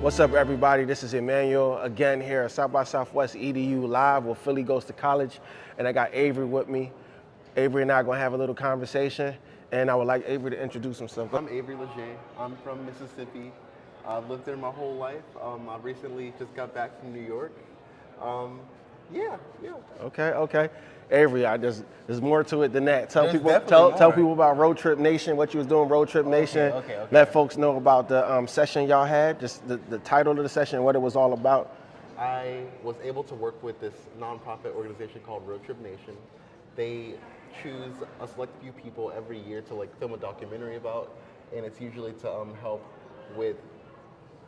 What's up, everybody? This is Emmanuel again here at South by Southwest EDU live where Philly goes to college, and I got Avery with me. Avery and I are gonna have a little conversation, and I would like Avery to introduce himself. I'm Avery Legier. I'm from Mississippi. I've lived there my whole life. I recently just got back from New York. Um, yeah. Okay. Avery, there's more to it than that. Tell There's people definitely tell more. people about Road Trip Nation, what you was doing Road Trip Nation. Okay. Let folks know about the session y'all had, just the title of the session, what it was all about. I was able to work with this nonprofit organization called Road Trip Nation. They choose a select few people every year to film a documentary about, and it's usually to help with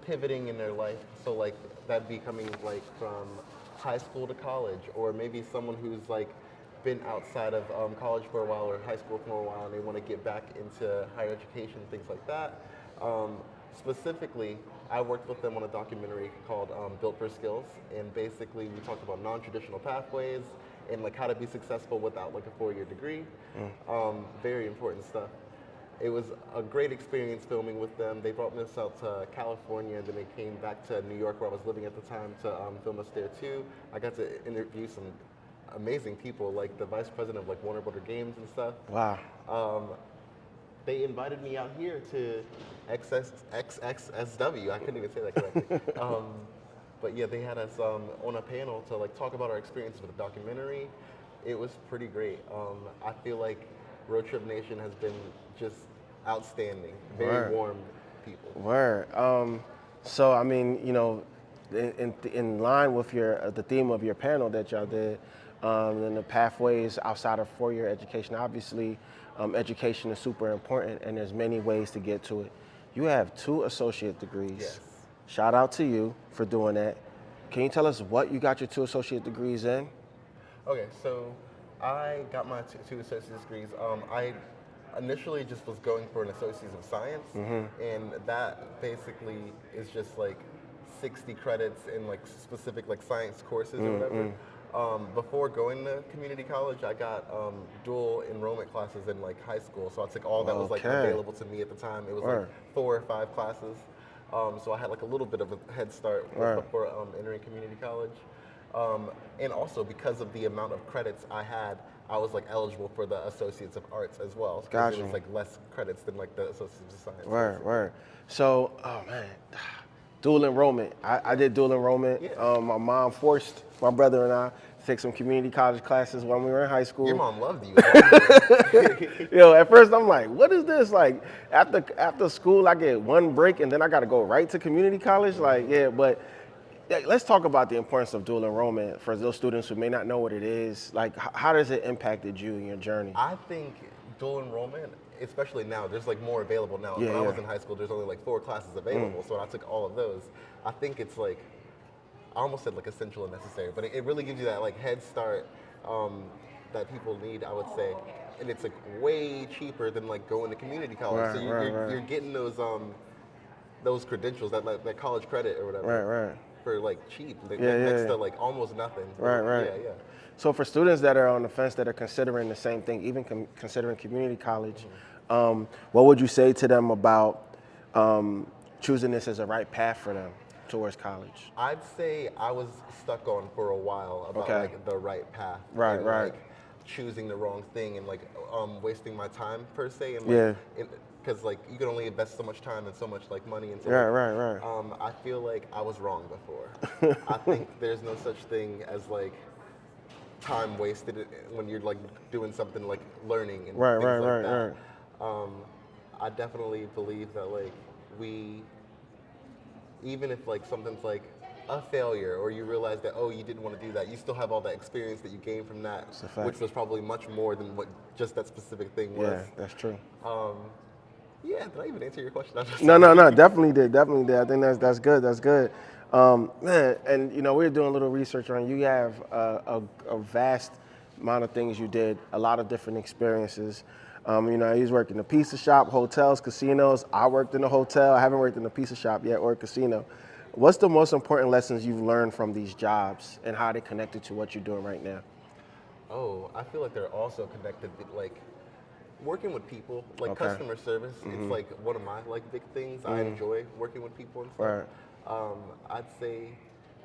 pivoting in their life. So that be coming from high school to college, or maybe someone who's been outside of college for a while or high school for a while, and they want to get back into higher education, things like that. Specifically, I worked with them on a documentary called Built for Skills, and basically we talked about non-traditional pathways and how to be successful without a four-year degree. Very important stuff. It was a great experience filming with them. They brought us out to California, and then they came back to New York, where I was living at the time, to film us there too. I got to interview some amazing people, like the vice president of Warner Brothers Games and stuff. Wow. They invited me out here to SXSW. I couldn't even say that correctly. But yeah, they had us on a panel to talk about our experience with the documentary. It was pretty great. I feel like Road Trip Nation has been just outstanding. Very warm people. Word. So I mean, in line with the theme of your panel that y'all did, and the pathways outside of four-year education. Obviously, education is super important, and there's many ways to get to it. You have 2 associate degrees. Yes. Shout out to you for doing that. Can you tell us what you got your 2 associate degrees in? Okay, so I got my two associate degrees. I initially just was going for an Associates of Science, and that basically is just 60 credits in specific science courses or whatever. Before going to community college, I got dual enrollment classes in high school, so I took all that was available to me at the time. It was 4 or 5 classes, so I had a little bit of a head start before entering community college. And also because of the amount of credits I had, I was eligible for the Associates of Arts as well. Gotcha. It was less credits than the Associates of Science. Word. So, oh man, dual enrollment. I did dual enrollment. Yeah. My mom forced my brother and I to take some community college classes when we were in high school. Your mom loved you. At first I'm like, what is this? After school I get 1 break and then I got to go right to community college. But let's talk about the importance of dual enrollment for those students who may not know what it is. How does it impacted you in your journey? I think dual enrollment, especially now, there's more available now. When I was in high school, there's only 4 classes available, so I took all of those. I think it's I almost said essential and necessary, but it really gives you that head start that people need, I would say. And it's way cheaper than going to community college. You're getting those credentials, that college credit or whatever. For cheap, next to almost nothing. Right. Yeah. So for students that are on the fence that are considering the same thing, even considering community college, what would you say to them about choosing this as a right path for them towards college? I'd say I was stuck on for a while about the right path. Right. Choosing the wrong thing and wasting my time per se, and because you can only invest so much time and so much money into it. Right. I feel like I was wrong before. I think there's no such thing as time wasted when you're doing something learning and things like that. I definitely believe that we, even if something's a failure, or you realize that you didn't want to do that, you still have all that experience that you gained from that, which was probably much more than what just that specific thing was. Yeah, that's true. Yeah, did I even answer your question? No, definitely did. I think that's good. Man, and we were doing a little research on you. You have a vast amount of things you did, a lot of different experiences. He's worked in a pizza shop, hotels, casinos. I worked in a hotel. I haven't worked in a pizza shop yet or a casino. What's the most important lessons you've learned from these jobs and how they connected to what you're doing right now? Oh, I feel like they're also connected with working with people, customer service. It's one of my big things. I enjoy working with people and stuff. I'd say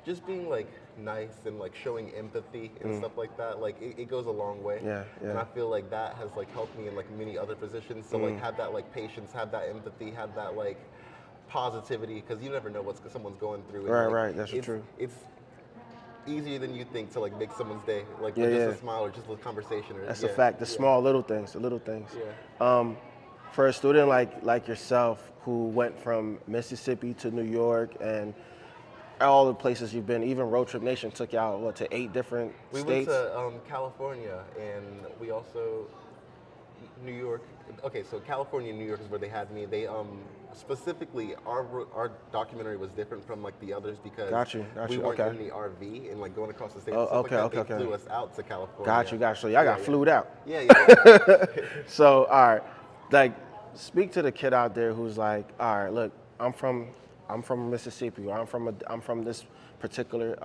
just being like nice and like showing empathy and stuff like that, like it goes a long way. Yeah, And yeah. I feel like that has like helped me in like many other positions. So like have that like patience, have that empathy, have that like positivity, because you never know what someone's going through, and Right, like right. That's true. it's easier than you think to like make someone's day, like Yeah, with just yeah. a smile or just a conversation, or That's a yeah, fact. The yeah, small little things, the little things. yeah. For a student like yourself who went from Mississippi to New York and all the places you've been, even Road Trip Nation took you out to 8 different We went states. to California, and we also New York. Okay, so California and New York is where they had me. They specifically our documentary was different from like the others because Got we you. weren't Okay. in the RV and like going across the state and Oh, stuff like okay, that. okay, They okay. flew us out to California. Got you. So y'all got Yeah, flued out. yeah, yeah, yeah. yeah. So, all right, like, speak to the kid out there who's like, all right, look, I'm from Mississippi, or I'm from this particular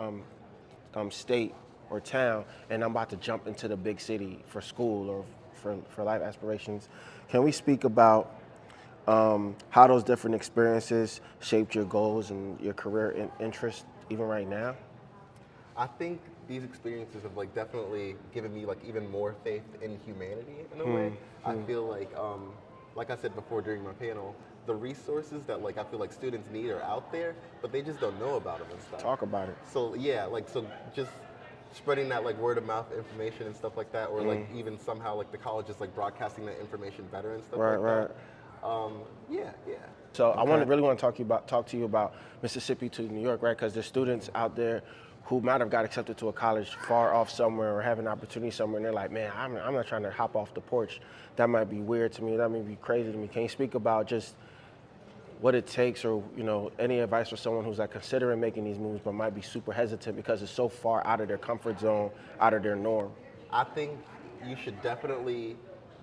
state or town, and I'm about to jump into the big city for school or for life aspirations. Can we speak about how those different experiences shaped your goals and your career interest even right now? I think these experiences have like definitely given me like even more faith in humanity in a way. I feel like I said before during my panel, the resources that like I feel like students need are out there, but they just don't know about them and stuff. Talk about it. So yeah, like so just spreading that like word of mouth information and stuff like that, or like even somehow like the college is like broadcasting that information better and stuff Right, like right. that. Yeah, yeah. So I want Okay. to really want to talk to you about Mississippi to New York, right? Because there's students out there who might have got accepted to a college far off somewhere or have an opportunity somewhere, and they're like, man, I'm not trying to hop off the porch. That might be weird to me. That might be crazy to me. Can you speak about just what it takes, or any advice for someone who's like considering making these moves but might be super hesitant because it's so far out of their comfort zone, out of their norm? I think you should definitely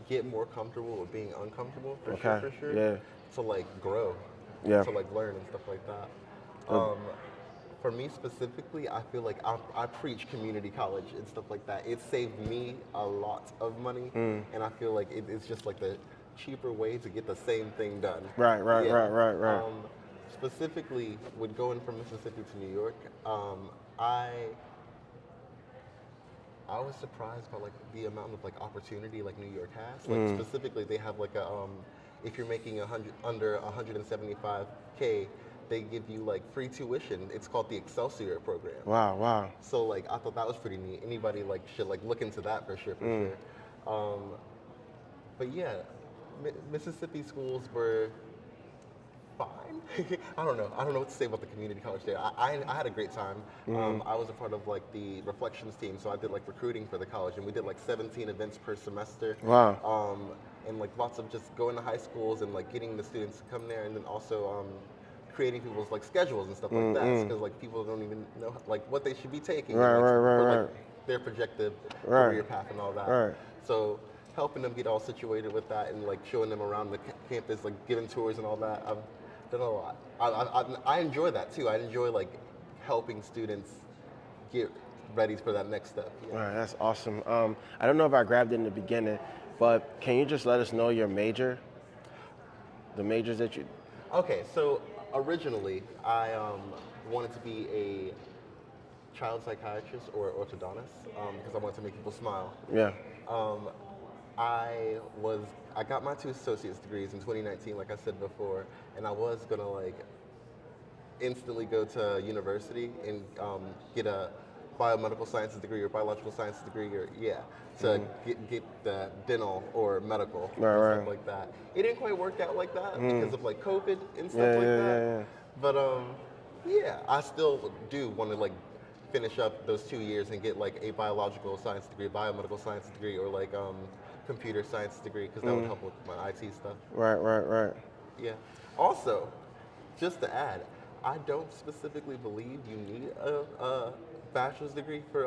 get more comfortable with being uncomfortable Okay. for sure, Yeah. to like grow, Yeah. to like learn and stuff like that. Good. For me specifically, I feel like I preach community college and stuff like that. It saved me a lot of money, and I feel like it's just like the cheaper way to get the same thing done. Right, right, Yeah. right, right, right. Specifically, with going from Mississippi to New York, I I was surprised by like the amount of like opportunity like New York has. Like specifically, they have like a if you're making under 175K, they give you like free tuition. It's called the Excelsior program. Wow, wow. So like I thought that was pretty neat. Anybody like should like look into that for sure, for sure. But yeah, Mississippi schools were fine. I don't know. I don't know what to say about the community college there. I had a great time. I was a part of like the reflections team, so I did like recruiting for the college, and we did like 17 events per semester. Wow. And like lots of just going to high schools and like getting the students to come there, and then also creating people's like schedules and stuff like that, because like people don't even know like what they should be taking, Right, and, like, right, right, for right. like their projected Right. career path and all that. Right. So helping them get all situated with that and like showing them around the campus, like giving tours and all that. I've done a lot. I enjoy that too. I enjoy like helping students get ready for that next step. Yeah. All right, that's awesome. I don't know if I grabbed it in the beginning, but can you just let us know your major? The majors that you. Okay, so originally I wanted to be a child psychiatrist or orthodontist because I wanted to make people smile. Yeah. Um, I got my 2 associate's degrees in 2019, like I said before, and I was gonna like instantly go to university and get a biomedical sciences degree or biological sciences degree, or to get the dental or medical Right, and right. stuff like that. It didn't quite work out like that because of like COVID and stuff Yeah, like yeah, that. yeah, yeah. But yeah, I still do want to like finish up those 2 years and get like a biological science degree, biomedical science degree, or like computer science degree, because that would help with my IT stuff. Right, right, right. Yeah. Also, just to add, I don't specifically believe you need a bachelor's degree for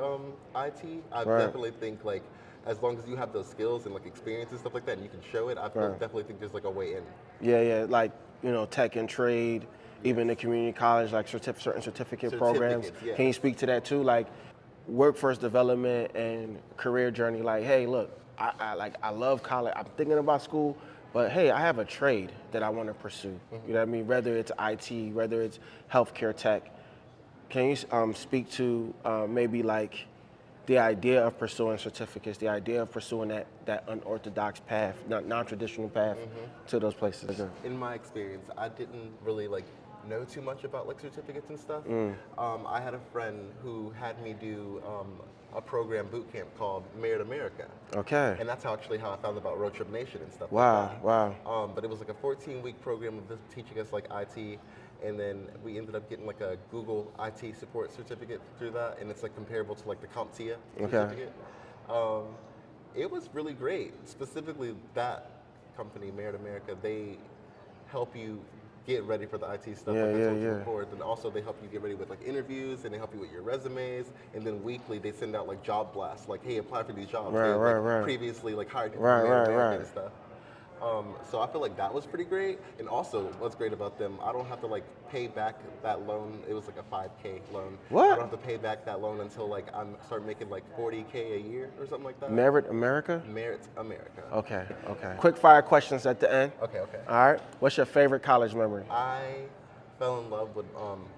IT. I Right. definitely think like as long as you have those skills and like experience and stuff like that, and you can show it, Right. definitely think there's like a way in. Yeah, yeah, like tech and trade, even the community college, like certain certificate programs. Certificates, yes. Can you speak to that too, like workforce development and career journey? Like, hey, look, I love college. I'm thinking about school, but hey, I have a trade that I want to pursue. You know what I mean? Whether it's IT, whether it's healthcare tech. Can you speak to maybe like the idea of pursuing certificates, the idea of pursuing that unorthodox path, non-traditional path to those places? In my experience, I didn't really like know too much about like certificates and stuff. I had a friend who had me do a program boot camp called Merit America. Okay. And that's actually how I found about Road Trip Nation and stuff Wow, like that. wow. But it was like a 14-week program of just teaching us like IT, and then we ended up getting like a Google IT support certificate through that, and it's like comparable to like the CompTIA certificate. It was really great. Specifically, that company, Merit America, they help you get ready for the IT stuff like I told you before. And also they help you get ready with like interviews, and they help you with your resumes. And then weekly they send out like job blasts, like, hey, apply for these jobs. They previously like hired you for Merit America and stuff. So I feel like that was pretty great. And also, what's great about them, I don't have to like pay back that loan. It was like a $5K loan. What? I don't have to pay back that loan until like I start making like $40K a year or something like that. Merit America? Merit America. Okay, okay. Quick fire questions at the end. Okay, okay. All right. What's your favorite college memory? I fell in love with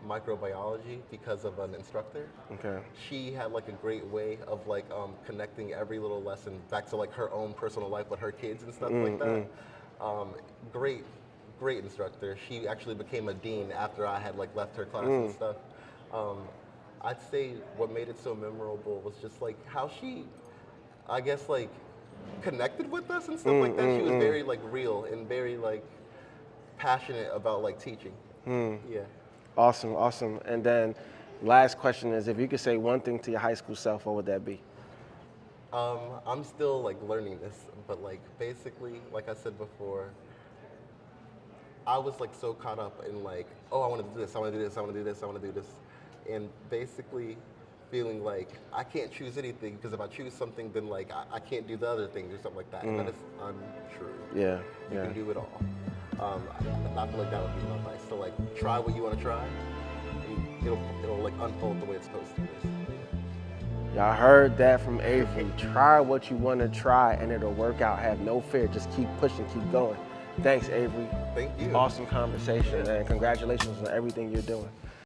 microbiology because of an instructor. Okay. She had like a great way of like connecting every little lesson back to like her own personal life with her kids and stuff like that. Great instructor. She actually became a dean after I had like left her class and stuff. I'd say what made it so memorable was just like how she, I guess, like connected with us and stuff like that. She was very like real and very like passionate about like teaching. Yeah. Awesome, awesome. And then last question is, if you could say one thing to your high school self, what would that be? I'm still like learning this, but like basically, like I said before, I was like so caught up in like, oh, I want to do this, I want to do this, I want to do this, I want to do this, and basically feeling like I can't choose anything because if I choose something, then like I can't do the other things or something like that. And that is untrue. Yeah, You can do it all. I feel like that would be my advice. So like, try what you want to try, and it'll like unfold the way it's supposed to. Y'all heard that from Avery. Try what you want to try and it'll work out. Have no fear. Just keep pushing, keep going. Thanks, Avery. Thank you. Awesome conversation, man. Congratulations on everything you're doing.